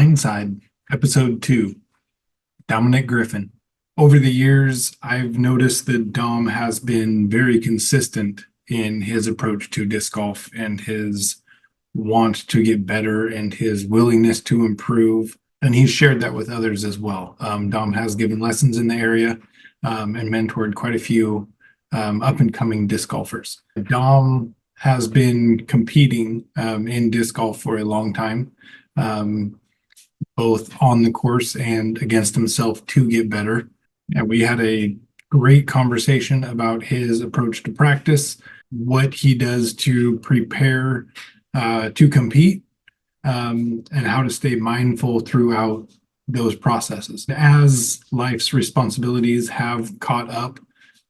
MindSide, Ep.2, Domenic Griffin. Over the years, I've noticed that Dom has been very consistent in his approach to disc golf and his want to get better and his willingness to improve. And he's shared that with others as well. Dom has given lessons in the area and mentored quite a few up and coming disc golfers. Dom has been competing in disc golf for a long time, both on the course and against himself to get better. And we had a great conversation about his approach to practice, what he does to prepare to compete, and how to stay mindful throughout those processes. As life's responsibilities have caught up,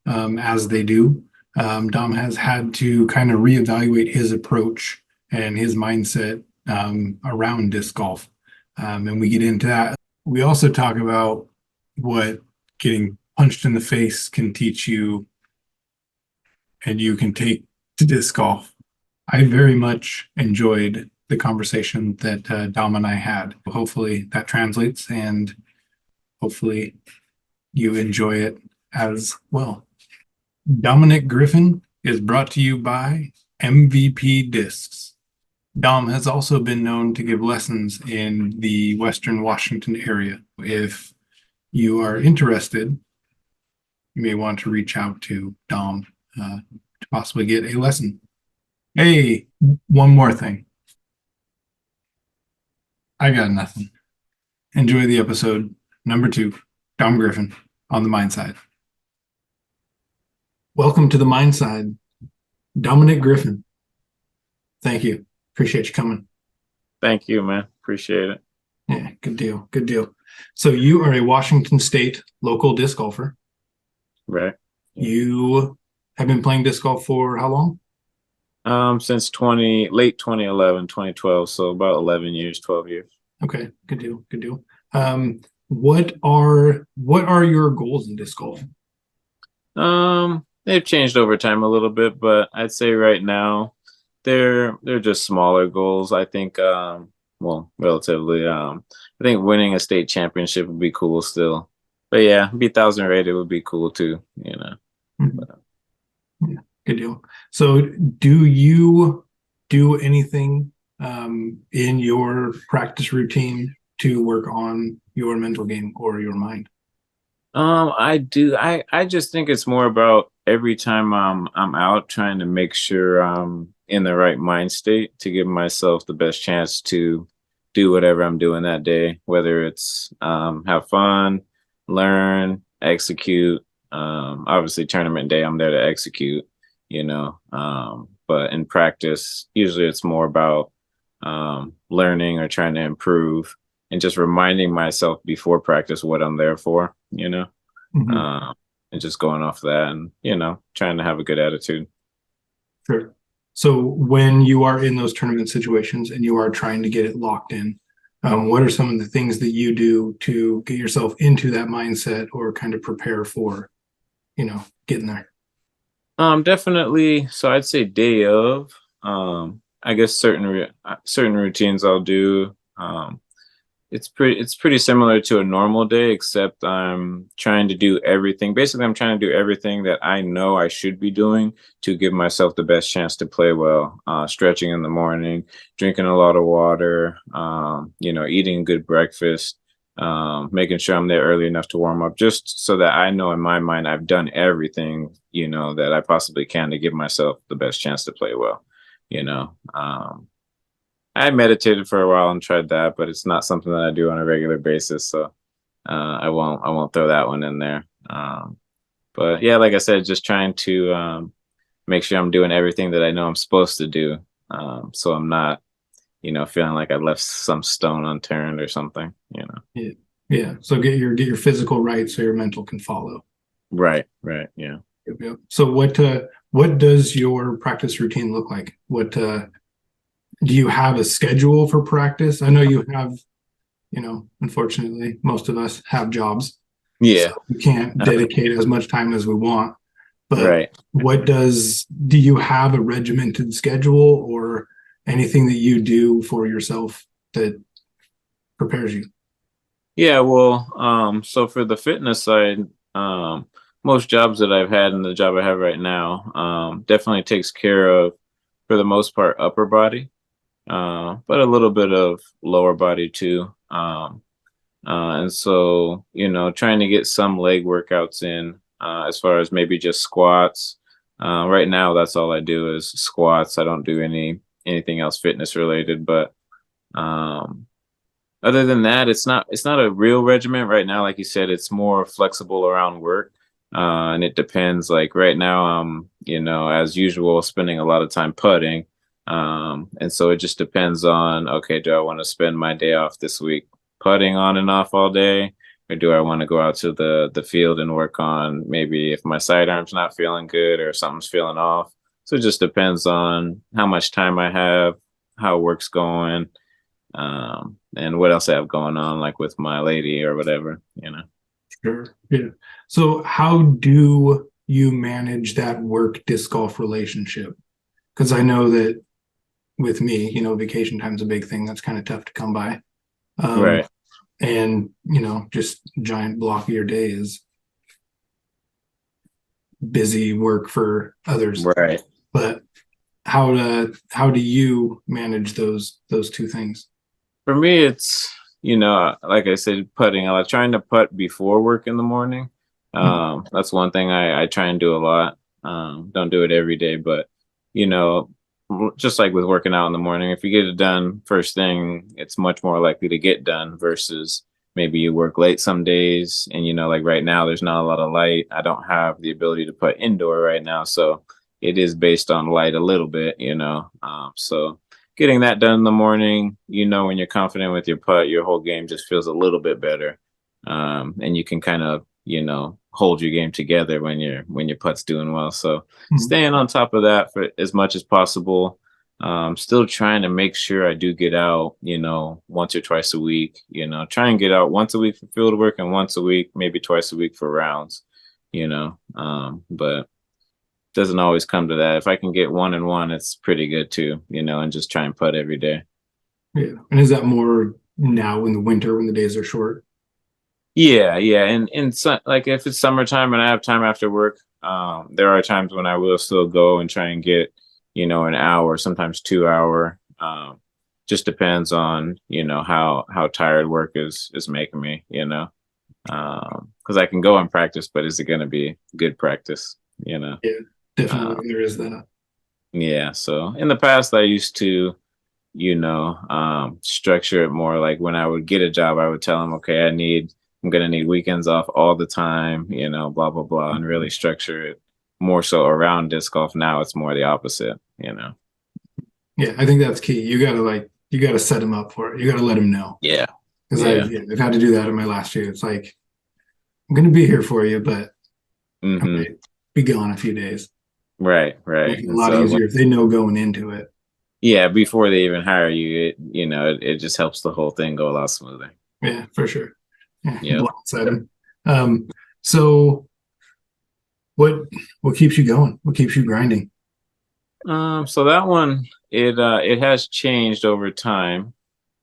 as they do, Dom has had to kind of reevaluate his approach and his mindset around disc golf. And we get into that. We also talk about what getting punched in the face can teach you and you can take to disc golf. I very much enjoyed the conversation that Dom and I had. Hopefully that translates and hopefully you enjoy it as well. Domenic Griffin is brought to you by MVP Discs. Dom has also been known to give lessons in the Western Washington area. If you are interested, you may want to reach out to Dom to possibly get a lesson. Hey, one more thing. I got nothing. Enjoy the episode number 2, Dom Griffin on the MindSide. Welcome to the MindSide, Domenic Griffin. Thank you. Appreciate you coming. Thank you, man. Appreciate it. Yeah, good deal. Good deal. So you are a Washington State local disc golfer. Right. You have been playing disc golf for how long? Since late 2011, 2012, so about 11 years, 12 years. Okay, good deal. Good deal. What are your goals in disc golf? They've changed over time a little bit, but I'd say right now they're just smaller goals. I think relatively. I think winning a state championship would be cool still. But yeah, be 1,000 rated would be cool too, you know. Mm-hmm. Yeah, good deal. So do you do anything in your practice routine to work on your mental game or your mind? I do. I just think it's more about every time I'm out trying to make sure I'm in the right mind state to give myself the best chance to do whatever I'm doing that day, whether it's have fun, learn, execute. Obviously tournament day, I'm there to execute, you know. But in practice, usually it's more about learning or trying to improve and just reminding myself before practice what I'm there for, you know. Mm-hmm. And just going off that and, you know, trying to have a good attitude. Sure. So when you are in those tournament situations and you are trying to get it locked in, what are some of the things that you do to get yourself into that mindset or kind of prepare for, you know, getting there? Definitely. So I'd say day of, I guess certain routines I'll do. It's pretty similar to a normal day, except I'm trying to do everything. Basically, I'm trying to do everything that I know I should be doing to give myself the best chance to play well. Stretching in the morning, drinking a lot of water, you know, eating a good breakfast, making sure I'm there early enough to warm up, just so that I know in my mind I've done everything, you know, that I possibly can to give myself the best chance to play well, you know. I meditated for a while and tried that, but it's not something that I do on a regular basis. So I won't throw that one in there. But yeah, like I said, just trying to make sure I'm doing everything that I know I'm supposed to do. So I'm not, you know, feeling like I left some stone unturned or something, you know. Yeah. Yeah. So get your physical right so your mental can follow. Right. Yeah. Yep. So what does your practice routine look like? Do you have a schedule for practice? I know you have, you know, unfortunately, most of us have jobs. Yeah. So we can't dedicate as much time as we want. But right. Do you have a regimented schedule or anything that you do for yourself that prepares you? Yeah, well, so for the fitness side, most jobs that I've had and the job I have right now, definitely takes care of, for the most part, upper body, but a little bit of lower body too. And so, trying to get some leg workouts in, as far as maybe just squats. Right now, that's all I do is squats. I don't do anything else fitness related, but um, other than that, it's not a real regimen right now. Like you said, it's more flexible around work. And it depends. Like right now, I'm, as usual, spending a lot of time putting. And so it just depends on, okay, do I want to spend my day off this week putting on and off all day? Or do I want to go out to the field and work on, maybe if my sidearm's not feeling good or something's feeling off? So it just depends on how much time I have, how work's going, and what else I have going on, like with my lady or whatever. Sure. Yeah. So how do you manage that work disc golf relationship? Because I know that with me, vacation time's a big thing that's kind of tough to come by. Right. And, just giant block of your day is busy work for others. Right. But how do you manage those two things? For me, it's, like I said, putting. I like trying to putt before work in the morning. That's one thing I try and do a lot. Don't do it every day, but, you know, just like with working out in the morning, if you get it done first thing, it's much more likely to get done versus maybe you work late some days. And, like right now, there's not a lot of light. I don't have the ability to put indoor right now. So it is based on light a little bit. So getting that done in the morning, when you're confident with your putt, your whole game just feels a little bit better. And you can kind of, hold your game together when your putt's doing well. So staying on top of that for as much as possible. Still trying to make sure I do get out, once or twice a week, try and get out once a week for field work and once a week, maybe twice a week for rounds. But doesn't always come to that. If I can get 1 and 1, it's pretty good too, and just try and putt every day. Yeah. And is that more now in the winter when the days are short? Yeah, yeah. And so, like if it's summertime and I have time after work, there are times when I will still go and try and get, an hour, sometimes 2 hour. Just depends on, how tired work is making me. Because I can go and practice, but is it going to be good practice? Yeah, definitely there is that. Yeah. So in the past, I used to, structure it more like when I would get a job, I would tell them, okay, I'm going to need weekends off all the time, blah, blah, blah, and really structure it more so around disc golf. Now it's more the opposite. Yeah, I think that's key. You gotta set them up for it. You gotta let them know. Yeah. Because Yeah. I've had to do that in my last year. It's like, I'm gonna be here for you, but Hmm. okay, be gone a few days. Right. Right. Make it a And lot so, easier if they know going into it. yeah, before they even hire you, it just helps the whole thing go a lot smoother. Yeah, for sure. Yeah, Yep. blindside them. So what keeps you going? What keeps you grinding? So that one, it has changed over time.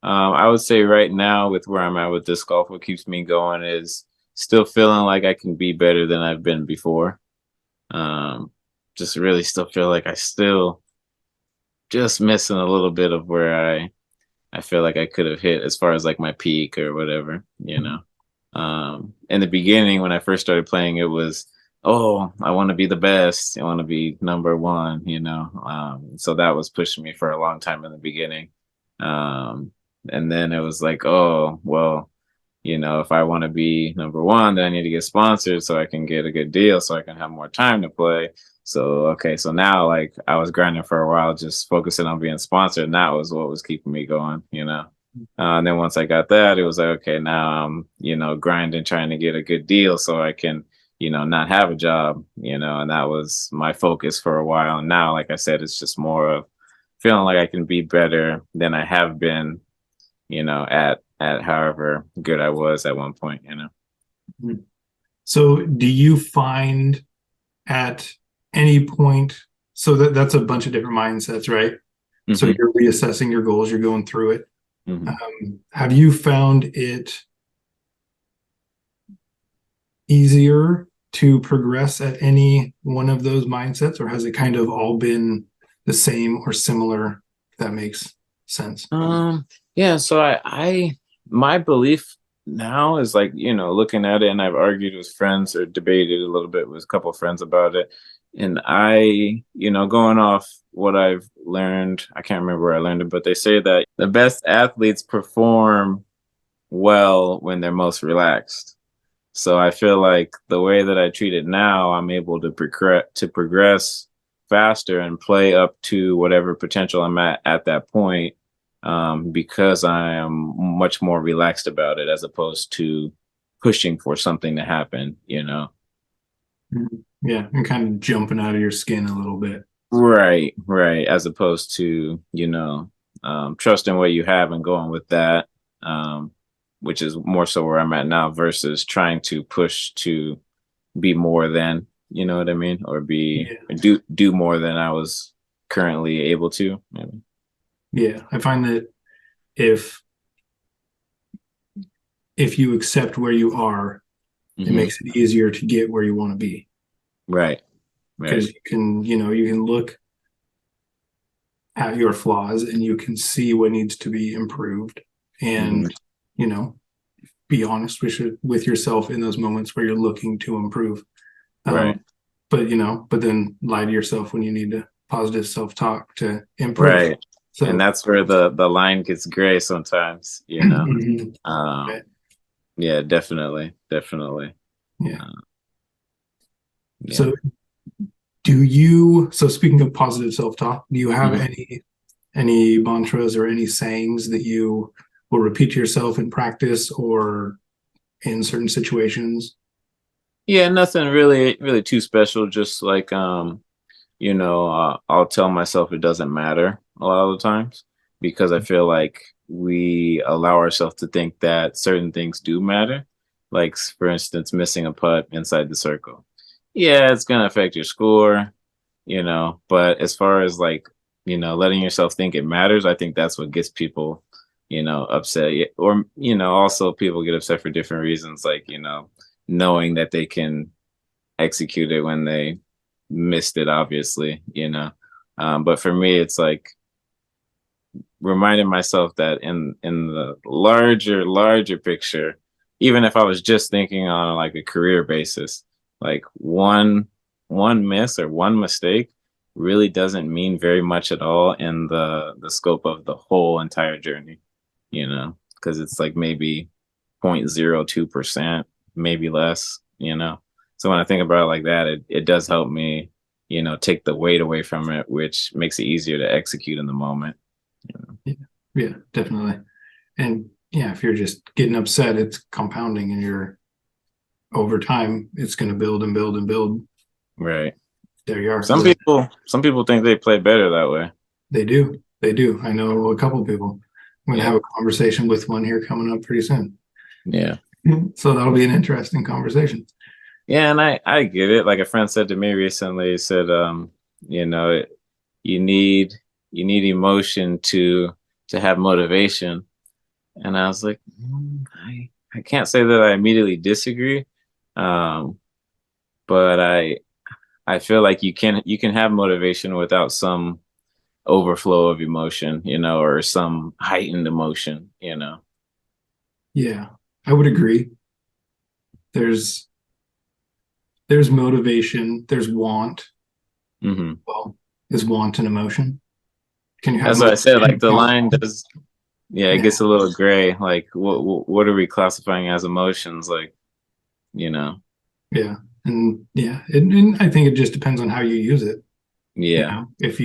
I would say right now with where I'm at with disc golf, what keeps me going is still feeling like I can be better than I've been before. Um, just really still feel like I still just missing a little bit of where I feel like I could have hit as far as like my peak or whatever. In the beginning when I first started playing, it was, oh, I want to be the best. I want to be number one. So that was pushing me for a long time in the beginning. Um, and then it was like, oh, well, if I want to be number one, then I need to get sponsored so I can get a good deal so I can have more time to play. So, okay, so now like I was grinding for a while, just focusing on being sponsored. And that was what was keeping me going. And then once I got that, it was like, okay, now I'm, grinding, trying to get a good deal so I can, not have a job, and that was my focus for a while. And now, like I said, it's just more of feeling like I can be better than I have been, at however good I was at one point. So do you find at any point, so that's a bunch of different mindsets, right? So Hmm. you're reassessing your goals, you're going through it. Mhm. Have you found it easier to progress at any one of those mindsets, or has it kind of all been the same or similar, if that makes sense? Yeah, so my belief now is like, looking at it, and I've argued with friends or debated a little bit with a couple of friends about it. And going off what I've learned, I can't remember where I learned it, but they say that the best athletes perform well when they're most relaxed. So I feel like the way that I treat it now, I'm able to progress faster and play up to whatever potential I'm at that point, because I am much more relaxed about it as opposed to pushing for something to happen. Mhm. Yeah, and kind of jumping out of your skin a little bit. Right, right. As opposed to, trusting what you have and going with that, um, which is more so where I'm at now versus trying to push to be more than, you know what I mean? Or Yeah, do more than I was currently able to. Maybe. yeah. I find that if if you accept where you are, it Hmm. makes it easier to get where you want to be. Right, Because right. you can look at your flaws and you can see what needs to be improved, Hmm. and you know be honest with yourself in those moments where you're looking to improve. Right, But then lie to yourself when you need to positive self-talk to improve. right. And So that's where the line gets gray sometimes. mhm, Um, right, yeah, definitely, definitely. yeah. Uh, yeah. So speaking of positive self-talk, do you have Mhm. any mantras or any sayings that you will repeat to yourself in practice or in certain situations? Yeah, nothing really, really too special. Just like, I'll tell myself it doesn't matter a lot of the times because I feel like we allow ourselves to think that certain things do matter. Like, for instance, missing a putt inside the circle. Yeah, it's going to affect your score, but as far as like, letting yourself think it matters, I think that's what gets people, upset. Or, also people get upset for different reasons, like, knowing that they can execute it when they missed it, obviously. But for me, it's like reminding myself that in the larger picture, even if I was just thinking on like a career basis, like one miss or one mistake really doesn't mean very much at all in the scope of the whole entire journey, because it's like maybe 0.02%, maybe less. So when I think about it like that, it does help me, take the weight away from it, which makes it easier to execute in the moment. You know? Yeah, yeah, definitely. And yeah, if you're just getting upset, it's compounding, and you're over time, it's going to build and build and build. Right. There you are. Some people think they play better that way. They do. They do. I know a couple of people. I'm going to Yeah. have a conversation with one here coming up pretty soon. Yeah. So that'll be an interesting conversation. Yeah, and I get it. Like a friend said to me recently, he said, you know, you need you need emotion to have motivation. And I was like, I can't say that I immediately disagree. Um, but I feel like you can have motivation without some overflow of emotion, or some heightened emotion. Yeah, I would agree. There's there's motivation, there's want. Hmm. Well, is want an emotion? Can you have That's what I said. Like motivation the without line want? does, yeah, it Yeah, gets a little gray. Like what are we classifying as emotions? Like, you know, yeah, and yeah, and I think it just depends on how you use it. yeah. If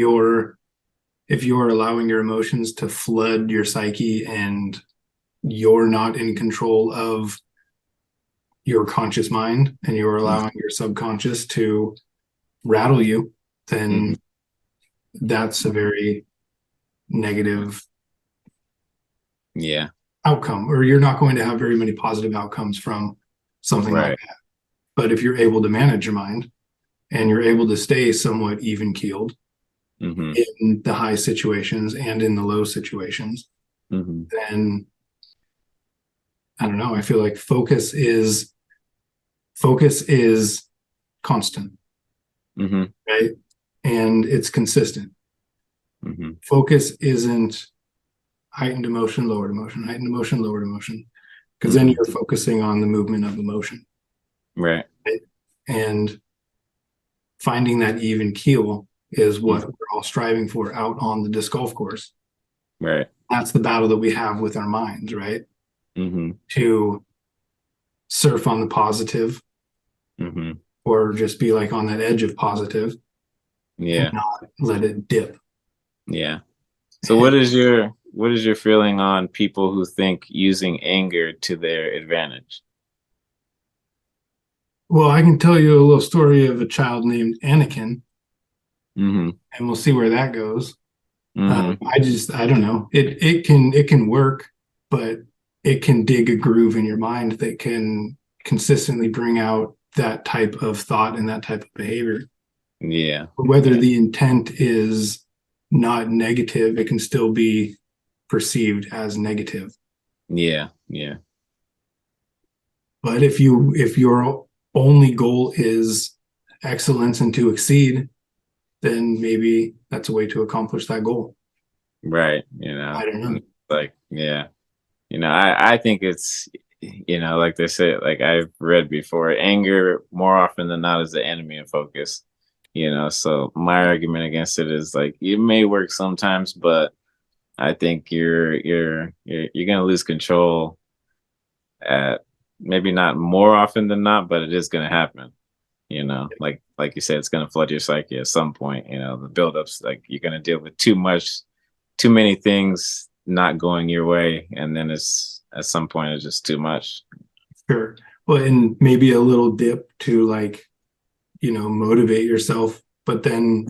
you're allowing your emotions to flood your psyche and you're not in control of your conscious mind and you're allowing your subconscious to rattle you, Mm-hmm. then that's a very negative Yeah. outcome, or you're not going to have very many positive outcomes from something like Right. that. But if you're able to manage your mind and you're able to stay somewhat even keeled Hmm. in the high situations and in the low situations, then I don't know. I feel like focus is constant, right? And it's consistent. Focus isn't heightened emotion, lowered emotion, heightened emotion, lowered emotion, because then you're focusing on the movement of emotion. Right. And finding that even keel is what we're all striving for out on the disc golf course. Right. That's the battle that we have with our minds, right? To surf on the positive, or just be like on that edge of positive, and not let it dip. Yeah. So what is your feeling on people who think using anger to their advantage? Well, I can tell you a little story of a child named Anakin, Mm-hmm. and we'll see where that goes. Mm-hmm. I don't know. It can work, but it can dig a groove in your mind that can consistently bring out that type of thought and that type of behavior. Yeah. Whether the intent is not negative, it can still be perceived as negative. Yeah. Yeah. But if your only goal is excellence and to exceed, then maybe that's a way to accomplish that goal. Right. I don't know. Like, yeah. I think it's, like they say, like I've read before, anger more often than not is the enemy of focus. So my argument against it is like it may work sometimes, but I think you're gonna lose control at maybe not more often than not, but it is gonna happen. Like you said, it's gonna flood your psyche at some point. The buildups, like you're gonna deal with too many things not going your way, and then it's at some point it's just too much. Sure. Well, and maybe a little dip to like, motivate yourself, but then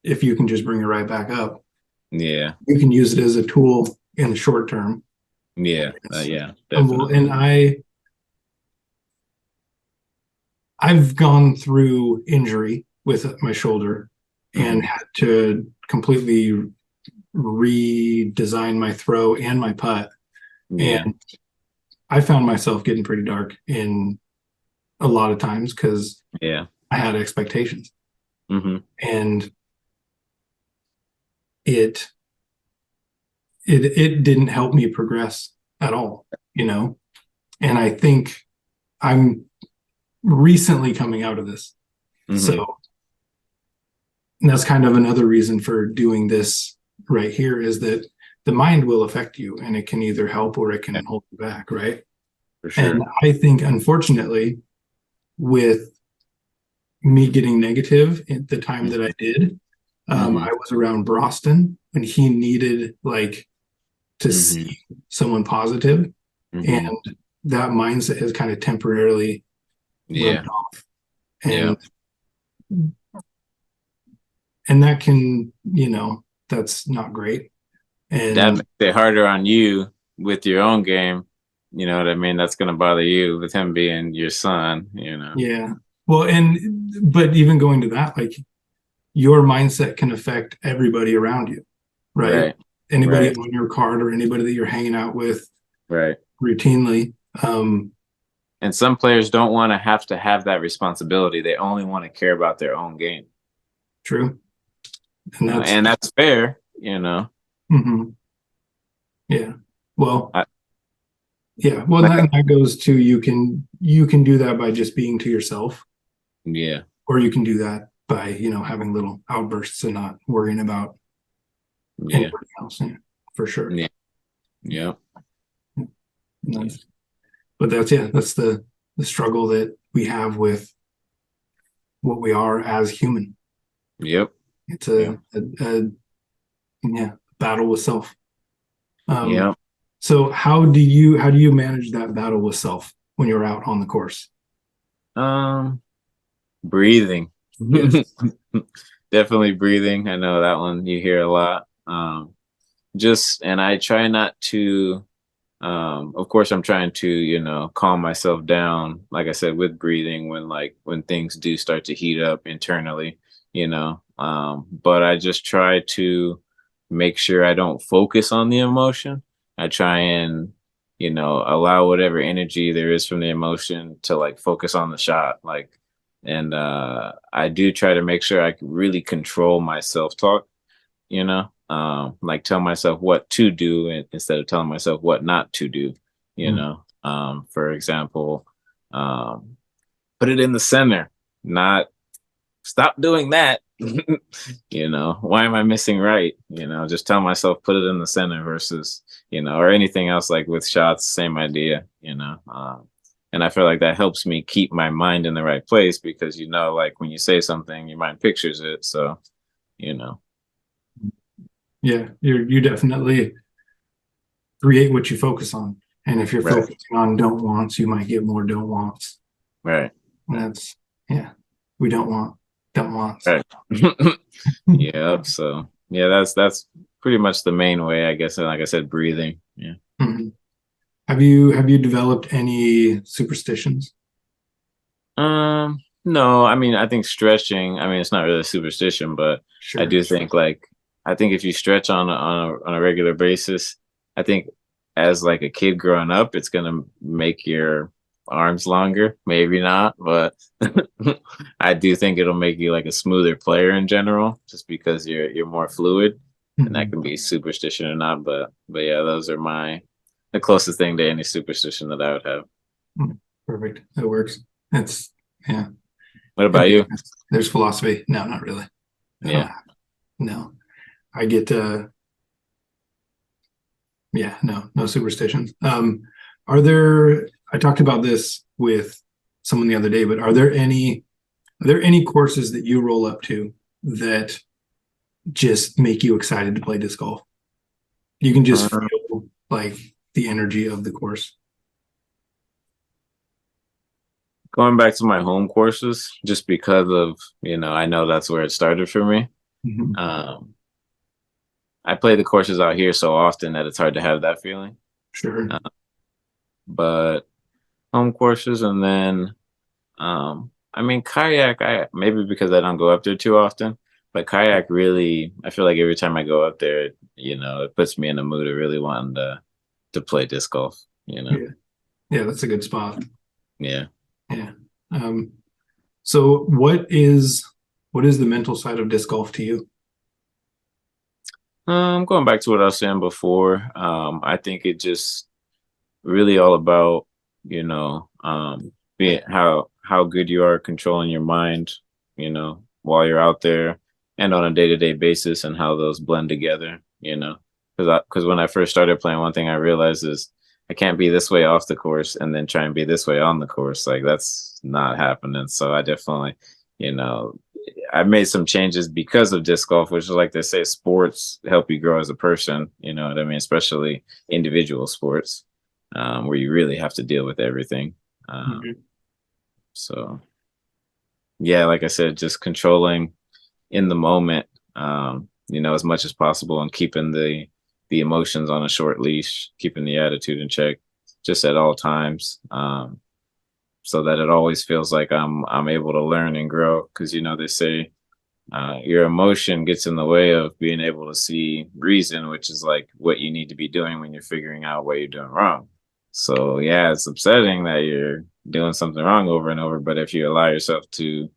if you can just bring it right back up, Yeah. you can use it as a tool in the short term. Yeah. Yeah. Well, Definitely. and I've gone through injury with my shoulder and had to completely redesign my throw and my putt. Yeah. And I found myself getting pretty dark in a lot of times because Yeah. I had expectations. Mm-hmm. And it didn't help me progress at all, And I think I'm recently coming out of this. So that's kind of another reason for doing this right here is that the mind will affect you and it can either help or it can hold you back, right? For sure. And I think, unfortunately, with me getting negative at the time that I did, I was around Broston and he needed like to see someone positive, and that mindset has kind of temporarily rubbed off. And and that can, that's not great. And that makes it harder on you with your own game. You know what I mean? That's going to bother you with him being your son, Yeah. Well, but even going to that, like your mindset can affect everybody around you, right? Anybody on your card or anybody that you're hanging out with routinely. And some players don't want to have that responsibility. They only want to care about their own game. True. And that's fair, Mm-hmm. Yeah. Well, Well, that goes to you can do that by just being to yourself. Yeah. Or you can do that by, having little outbursts and not worrying about anybody else. Yeah, for sure. Yeah. Yeah. But that's the struggle that we have with what we are as human. Yep. It's a battle with self. So how do you manage that battle with self when you're out on the course? Breathing. Yes. Definitely breathing. I know that one you hear a lot. And I try not to, of course I'm trying to, calm myself down, like I said, with breathing when things do start to heat up internally, but I just try to make sure I don't focus on the emotion. I try and, allow whatever energy there is from the emotion to like focus on the shot. Like, and I do try to make sure I can really control my self-talk, like tell myself what to do instead of telling myself what not to do, Mm. for example, um, put it in the center, not stop doing that. Why am I missing right? Just tell myself put it in the center versus, or anything else like with shots, same idea, and I feel like that helps me keep my mind in the right place because, like when you say something, your mind pictures it. So, you know, Yeah, you definitely create what you focus on. And if you're right, focusing on don't wants, you might get more don't wants. right, And that's, yeah, we don't wants. right. Yeah. So yeah, that's pretty much the main way, I guess. And like I said, breathing. Yeah. Mhm. Have you developed any superstitions? No, I mean, I think stretching, I mean, it's not really a superstition, but I Sure. do think like, I think if you stretch on a regular basis, I think as like a kid growing up, it's going to make your arms longer. Maybe not, but I do think it'll make you like a smoother player in general, just because you're more fluid, and that Mhm. can be superstition or not. But yeah, those are the closest thing to any superstition that I would have. Mm. Perfect. That works. That's, yeah, What it about makes you? sense. There's philosophy. No, not really. I don't Yeah. have, no. I get yeah, no superstitions. I talked about this with someone the other day, but are there any courses that you roll up to that just make you excited to play disc golf? You can just Um, feel like the energy of the course. Going back to my home courses, just because of, I know that's where it started for me. Mhm. Um, I play the courses out here so often that it's hard to have that feeling. Sure. Uh, but home courses, and then, I mean, kayak, I maybe because I don't go up there too often, but kayak really, I feel like every time I go up there, it puts me in a mood of really wanting to play disc golf. Yeah. Yeah, that's a good spot. Yeah. Yeah. Um, so what is the mental side of disc golf to you? Going back to what I was saying before, I think it just really all about being how good you are controlling your mind, while you're out there and on a day-to-day basis, and how those blend together, because when I first started playing, one thing I realized is I can't be this way off the course and then try and be this way on the course. Like that's not happening. So I definitely, you know I made some changes because of disc golf, which is like they say, sports help you grow as a person. You know what I mean? Especially individual sports, where you really have to deal with everything. Mhm. So yeah, like I said, just controlling in the moment, as much as possible, and keeping the emotions on a short leash, keeping the attitude in check, just at all times, so that it always feels like I'm able to learn and grow. Because they say your emotion gets in the way of being able to see reason, which is like what you need to be doing when you're figuring out what you're doing wrong. So yeah, it's upsetting that you're doing something wrong over and over, but if you allow yourself to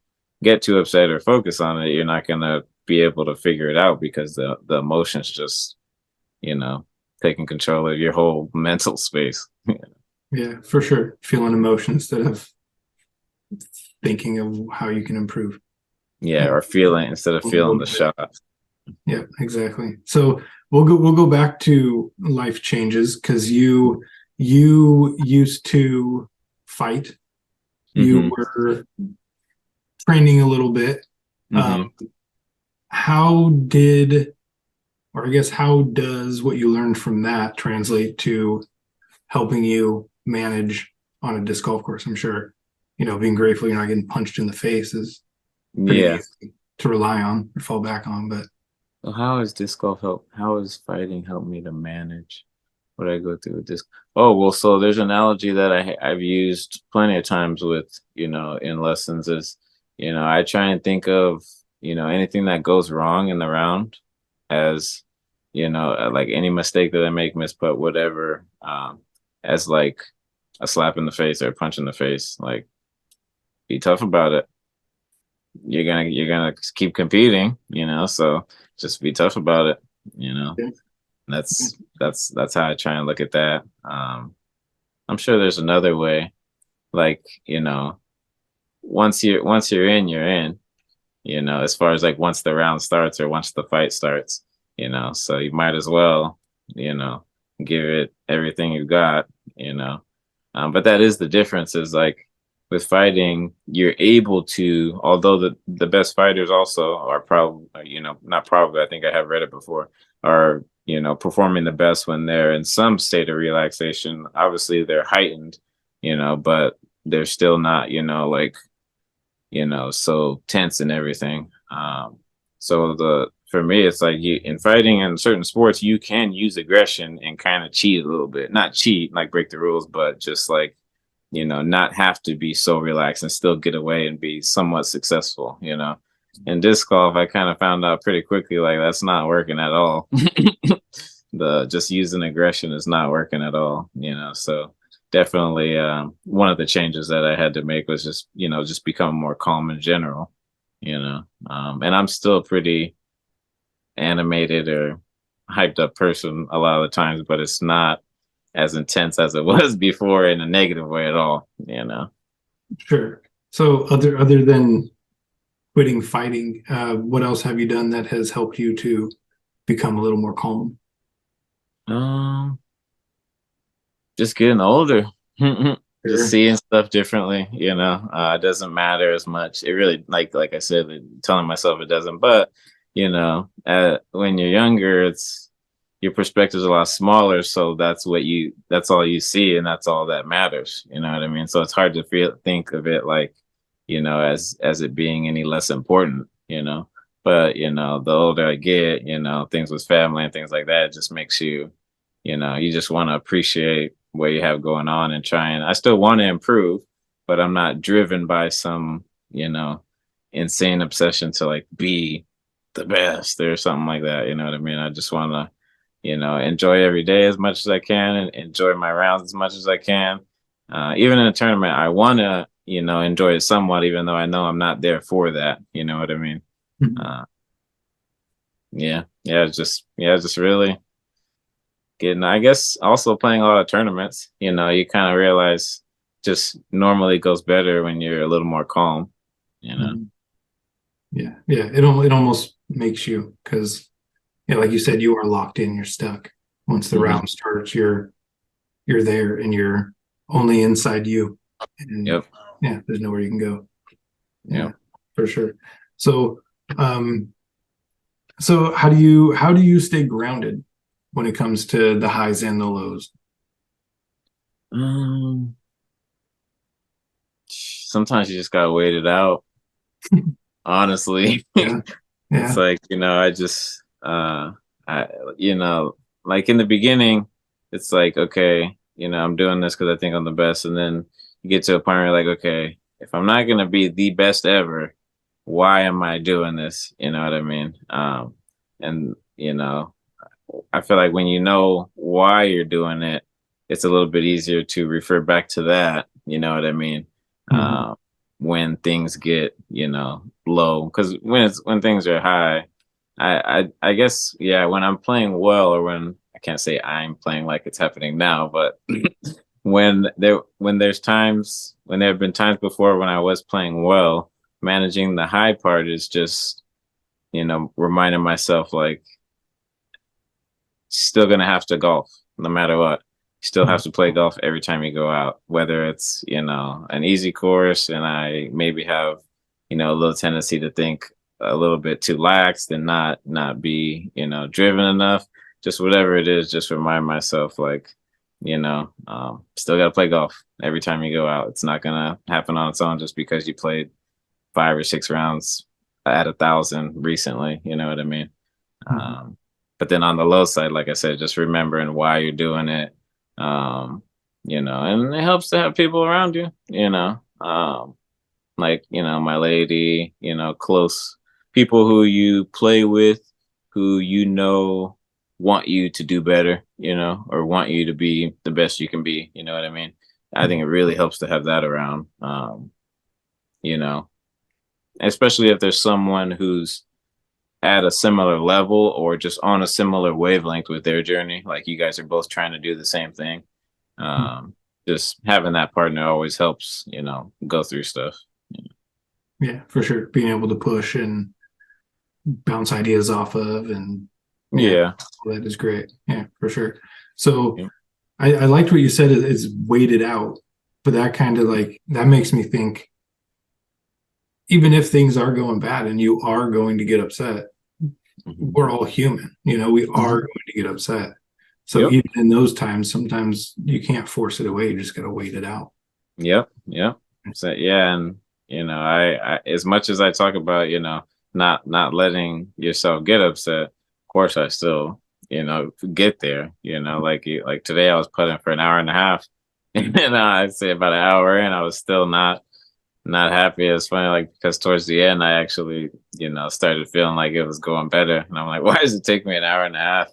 get too upset or focus on it, you're not gonna be able to figure it out because the emotions just, you know, taking control of your whole mental space. Yeah, for sure. Feeling emotion instead of thinking of how you can improve. Yeah, Yeah. or feeling instead of feeling the shot. Yeah, exactly. So we'll go back to life changes because you used to fight. You Hmm. were training a little bit. Um, Hmm. how did, or I guess how does what you learned from that translate to helping you manage on a disc golf course? I'm sure, being grateful you're not getting punched in the face is pretty Yeah. easy to rely on or fall back on, but So how has disc golf help? How has fighting helped me to manage what I go through with disc? Oh well, so there's an analogy that I've used plenty of times with in lessons is I try and think of anything that goes wrong in the round as like any mistake that I make, misput, whatever, as like a slap in the face or a punch in the face. Like, be tough about it. You're gonna keep competing, so just be tough about it, you know. Yeah. That's how I try and look at that. I'm sure there's another way, like, once you're in, you're in, as far as like once the round starts or once the fight starts, so you might as well, you know, give it everything you got, you know. But that is the difference, is like with fighting, you're able to, although the best fighters also are probably, not probably, I think I have read it before, are, performing the best when they're in some state of relaxation. Obviously, they're heightened, but they're still not, like, so tense and everything. So for me, it's like in fighting and certain sports, you can use aggression and kind of cheat a little bit. Not cheat, like break the rules, but just like, not have to be so relaxed and still get away and be somewhat successful. In disc golf, I kind of found out pretty quickly, like, that's not working at all. The just using aggression is not working at all, so definitely one of the changes that I had to make was just become more calm in general, and I'm still pretty animated or hyped up person a lot of the times, but it's not as intense as it was before in a negative way at all. Sure. So other than quitting fighting, what else have you done that has helped you to become a little more calm? um just getting older. Just Sure. seeing stuff differently, it doesn't matter as much. It really, like I said, telling myself it doesn't, but when you're younger, it's your perspective's a lot smaller, so that's all you see, and that's all that matters. You know what I mean? So it's hard to think of it like, as it being any less important. But the older I get, things with family and things like that, it just makes you, you just want to appreciate what you have going on and try, and I still want to improve, but I'm not driven by some, insane obsession to like be the best or something like that. You know what I mean? I just want to, enjoy every day as much as I can and enjoy my rounds as much as I can. Even in a tournament, I want to, enjoy it somewhat, even though I know I'm not there for that. You know what I mean? Mhm. Uh, just really getting, I guess, also playing a lot of tournaments. You kind of realize just normally goes better when you're a little more calm. Mhm. Yeah, yeah. It almost makes you, because like you said, you are locked in. You're stuck. Once the Hmm. round starts, you're there, and you're only inside you. And Yep. yeah, there's nowhere you can go. Yeah, Yep. for sure. So, um, so how do you stay grounded when it comes to the highs and the lows? Um, Sometimes you just gotta wait it out. Honestly, Yeah, it's yeah. like, I just I you know like in the beginning, it's like, okay, I'm doing this because I think I'm the best, and then you get to a point where you're like, okay, if I'm not gonna be the best ever, why am I doing this? You know what I mean? And I feel like when you know why you're doing it, it's a little bit easier to refer back to that. You know what I mean? Mhm. Uh, when things get, low, because when things are high, I guess, yeah, when I'm playing well, or when I can't say I'm playing like it's happening now, but when there have been times before when I was playing well, managing the high part is just, reminding myself, like, still gonna have to golf no matter what. Still have to play golf every time you go out, whether it's, an easy course, and I maybe have, a little tendency to think a little bit too lax and not be, driven enough. Just whatever it is, just remind myself, like, still gotta play golf every time you go out. It's not gonna happen on its own just because you played 5 or 6 rounds at 1,000 recently. You know what I mean? Mhm. Um, but then on the low side, like I said, just remembering why you're doing it. Um, and it helps to have people around you, like, my lady, close people who you play with, who, want you to do better, or want you to be the best you can be. You know what I mean? I think it really helps to have that around. You know, especially if there's someone who's at a similar level or just on a similar wavelength with their journey. Like you guys are both trying to do the same thing. Um, just having that partner always helps, go through stuff. Yeah, for sure. Being able to push and bounce ideas off of, and Yeah. that is great. Yeah, for sure. So Yeah. I liked what you said, is waited out, but that kind of like, that makes me think, even if things are going bad and you are going to get upset, we're all human, we are going to get upset. So Yep. even in those times, sometimes you can't force it away. You just got to wait it out. Yep. Yep. So yeah, and I as much as I talk about, not letting yourself get upset, of course I still, get there. Like today I was putting for an hour and a half, and I'd say about an hour in, I was still not happy. It's funny, like because towards the end I actually, started feeling like it was going better. And I'm like, why does it take me an hour and a half?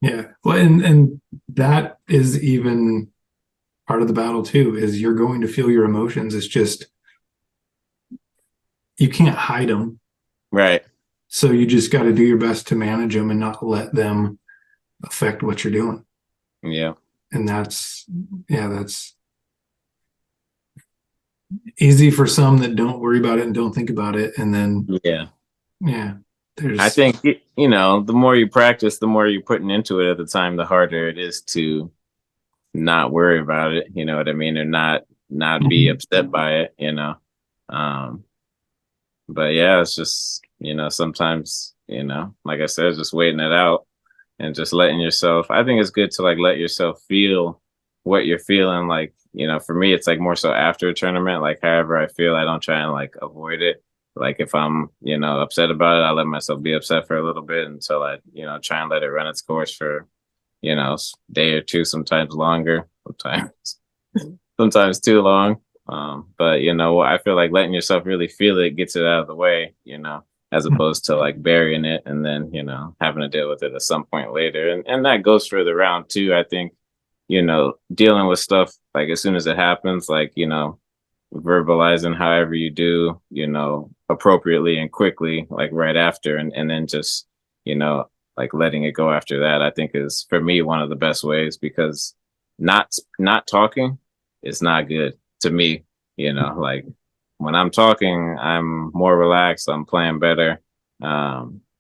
Yeah. Well, and that is even part of the battle too, is you're going to feel your emotions. It's just, you can't hide them. Right. So you just got to do your best to manage them and not let them affect what you're doing. Yeah. And that's easy for some that don't worry about it and don't think about it. And then, Yeah. I there's, think, the more you practice, the more you're putting into it at the time, the harder it is to not worry about it. You know what I mean? Or not be upset by it, Um, but yeah, it's just, sometimes, like I said, just waiting it out and just letting yourself, I think it's good to like let yourself feel what you're feeling. Like, for me, it's like more so after a tournament, like however I feel, I don't try and like avoid it. Like if I'm, upset about it, I let myself be upset for a little bit until I, try and let it run its course for, day or two, sometimes longer, sometimes too long. But I feel like letting yourself really feel it gets it out of the way, as opposed to like burying it and then, having to deal with it at some point later. And that goes further around too. I think, dealing with stuff like as soon as it happens, like, verbalizing however you do, appropriately and quickly, like right after, and then just, like letting it go after that, I think is for me one of the best ways, because not talking is not good to me. Like when I'm talking, I'm more relaxed, I'm playing better.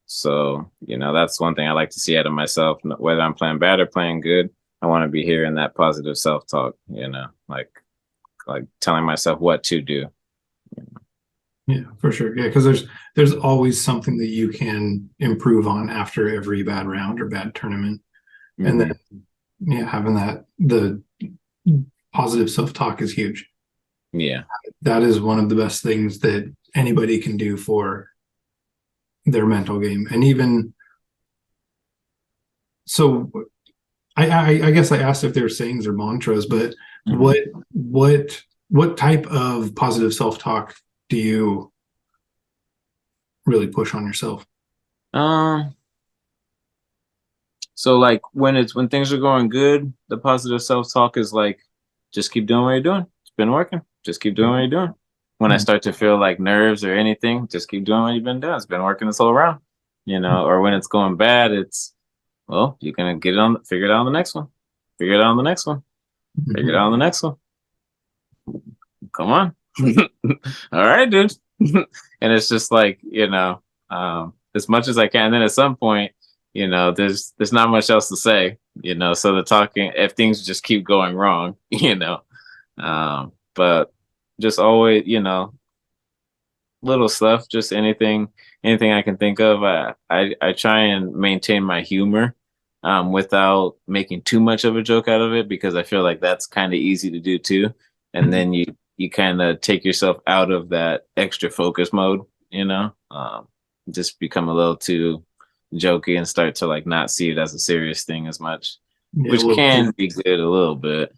So, that's one thing I like to see out of myself, whether I'm playing bad or playing good. I want to be hearing that positive self-talk, like telling myself what to do. yeah, for sure. Yeah. Cause there's always something that you can improve on after every bad round or bad tournament. And Mm-hmm. then, having the positive self-talk is huge. Yeah. That is one of the best things that anybody can do for their mental game. And even so, I guess I asked if they're sayings or mantras, but Mm-hmm. what type of positive self-talk do you really push on yourself? Um, so like when things are going good, the positive self-talk is like, just keep doing what you're doing. It's been working. Just keep doing what you're doing. When I start to feel like nerves or anything, just keep doing what you've been doing. It's been working this whole round. Or when it's going bad, it's, well, you're gonna figure it out on the next one. Figure it out on the next one. Figure it out on the next one. Come on. All right, dude. And it's just like, as much as I can. And then at some point, there's not much else to say, so the talking, if things just keep going wrong, but just always, little stuff, just anything I can think of. I try and maintain my humor, without making too much of a joke out of it, because I feel like that's kind of easy to do too. And then you kind of take yourself out of that extra focus mode, just become a little too jokey and start to like not see it as a serious thing as much, Yeah, a which little can too. be good a little bit,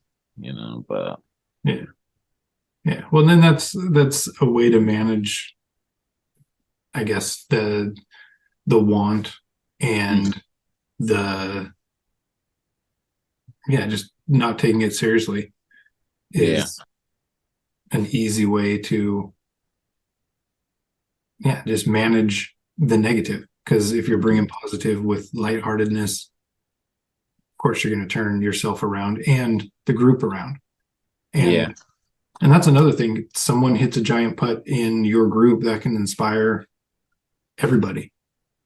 but Yeah, yeah. Well, then that's a way to manage, I guess, the want and just not taking it seriously is an easy way to just manage the negative. Because if you're bringing positive with lightheartedness, of course you're going to turn yourself around and the group around. And that's another thing. Someone hits a giant putt in your group that can inspire everybody.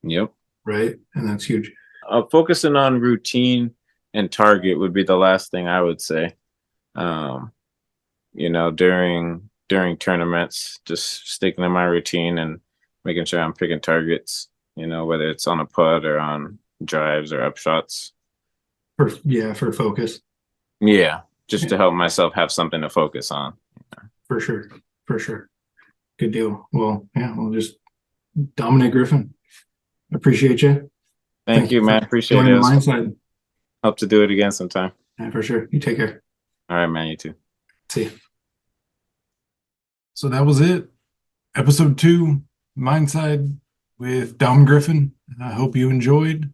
Yep. Right. And that's huge. Focusing on routine and target would be the last thing I would say. During tournaments, just sticking to my routine and making sure I'm picking targets, whether it's on a putt or on drives or upshots. For focus. Yeah. Just to help myself have something to focus on. For sure. Good deal. Well, we'll just Domenic Griffin. Appreciate you. Thank you, man. Appreciate it. MindSide. Hope to do it again sometime. Yeah, for sure. You take care. All right, man. You too. See you. So that was it. Episode 2, MindSide with Dom Griffin. I hope you enjoyed.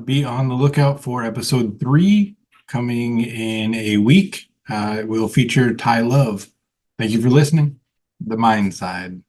Be on the lookout for episode 3 coming in a week. It will feature Ty Love. Thank you for listening. The MindSide.